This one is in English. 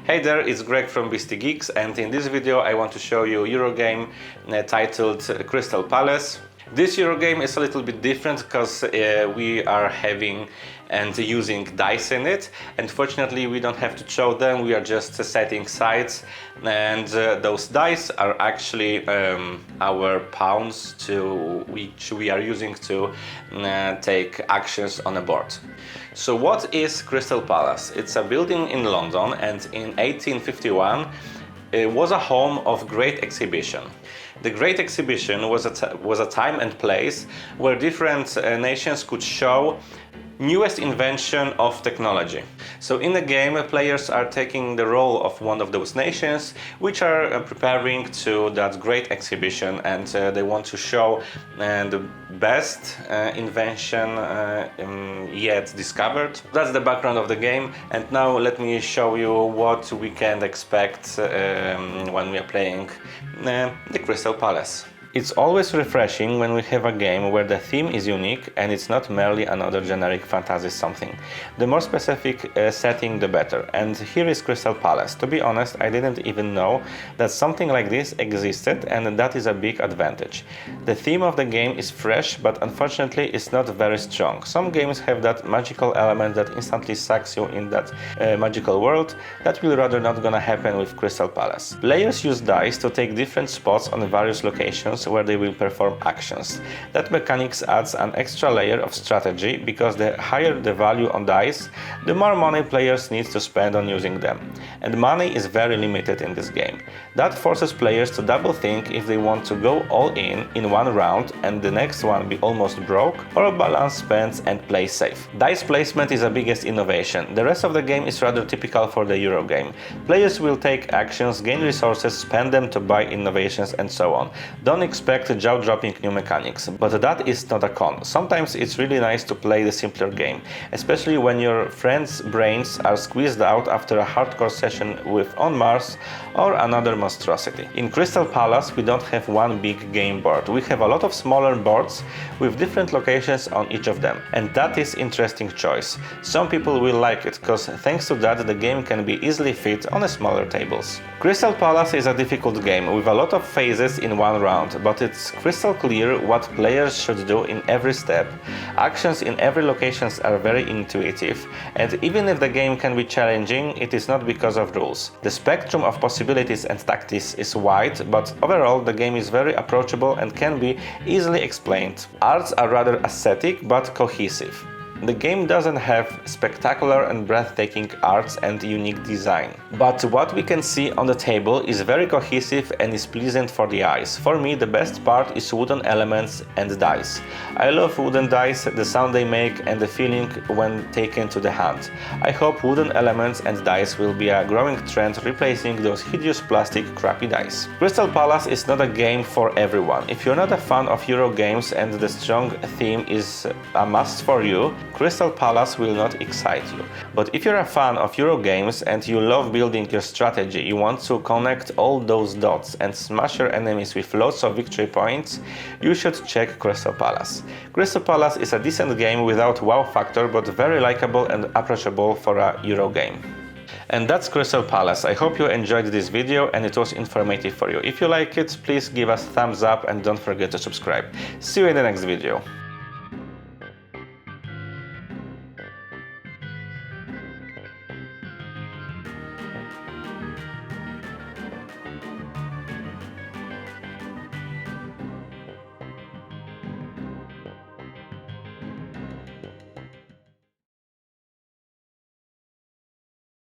Hey there, it's Greg from Beastie Geeks, and in this video I want to show you a Eurogame titled Crystal Palace. This Eurogame is a little bit different because we are having and using dice in it, and fortunately we don't have to show them, we are just setting sides, and those dice are actually our pawns which we are using to take actions on a board. So what is Crystal Palace? It's a building in London, and in 1851 it was a home of great exhibition. The Great Exhibition was a time and place where different nations could show newest invention of technology. So in the game, players are taking the role of one of those nations which are preparing to that great exhibition, and they want to show the best invention yet discovered. That's the background of the game, and now let me show you what we can expect when we are playing the Crystal Palace. It's always refreshing when we have a game where the theme is unique and it's not merely another generic fantasy something. The more specific setting, the better. And here is Crystal Palace. To be honest, I didn't even know that something like this existed, and that is a big advantage. The theme of the game is fresh, but unfortunately it's not very strong. Some games have that magical element that instantly sucks you in that magical world. That will rather not gonna happen with Crystal Palace. Players use dice to take different spots on various locations where they will perform actions. That mechanics adds an extra layer of strategy, because the higher the value on dice, the more money players need to spend on using them. And money is very limited in this game. That forces players to double think if they want to go all in one round and the next one be almost broke, or balance spends and play safe. Dice placement is the biggest innovation. The rest of the game is rather typical for the Eurogame. Players will take actions, gain resources, spend them to buy innovations, and so on. Don't expect jaw-dropping new mechanics, but that is not a con. Sometimes it's really nice to play the simpler game, especially when your friends' brains are squeezed out after a hardcore session with On Mars or another monstrosity. In Crystal Palace we don't have one big game board. We have a lot of smaller boards with different locations on each of them, and that is interesting choice. Some people will like it, because thanks to that the game can be easily fit on smaller tables. Crystal Palace is a difficult game with a lot of phases in one round, but it's crystal clear what players should do in every step. Actions in every location are very intuitive, and even if the game can be challenging, it is not because of rules. The spectrum of possibilities and tactics is wide, but overall the game is very approachable and can be easily explained. Arts are rather aesthetic but cohesive. The game doesn't have spectacular and breathtaking arts and unique design, but what we can see on the table is very cohesive and is pleasant for the eyes. For me, the best part is wooden elements and dice. I love wooden dice, the sound they make and the feeling when taken to the hand. I hope wooden elements and dice will be a growing trend, replacing those hideous plastic crappy dice. Crystal Palace is not a game for everyone. If you're not a fan of Euro games and the strong theme is a must for you, Crystal Palace will not excite you. But if you're a fan of Euro games and you love building your strategy, you want to connect all those dots and smash your enemies with lots of victory points, you should check Crystal Palace. Crystal Palace is a decent game without wow factor, but very likable and approachable for a Euro game. And that's Crystal Palace. I hope you enjoyed this video and it was informative for you. If you like it, please give us thumbs up and don't forget to subscribe. See you in the next video.